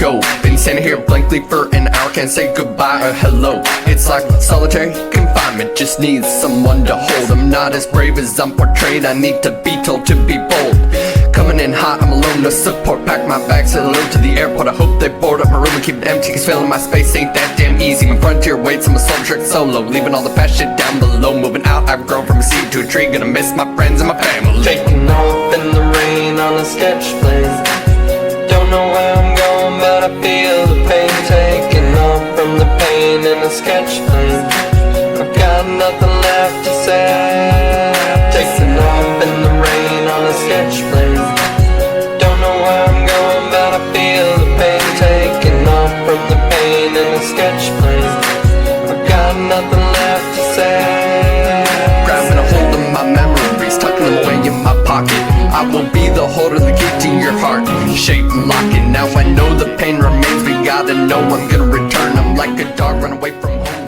go. Been standing here blankly for an hour, can't say goodbye or hello. It's like solitary confinement, just needs someone to hold. I'm not as brave as I'm portrayed, I need to be told to be bold. Coming in hot, I'm alone, no support. Pack my bags, head alone to the airport. I hope they board up my room and keep it empty, cause filling my space ain't that damn easy. My frontier waits, I'm a soul trick solo, leaving all the past shit down below. Moving out, I've grown from a seed to a tree, gonna miss my friends and my family. Taking off in the rain on a sketch plane. Don't know where I'm going, but I feel the pain. Taking off from the pain in a sketch plane. I've got nothing left to say. Taking off in the rain on a sketch plane. Don't know where I'm going, but I feel the pain. Taking off from the pain in a sketch plane. I've got nothing left to say. Grabbing a hold of my memories, tucking them away in my pocket. I will be the holder, the key to your heart, shape and lock it. Now I know the pain remains, but gotta know I'm gonna return. I'm like a dog run away from home.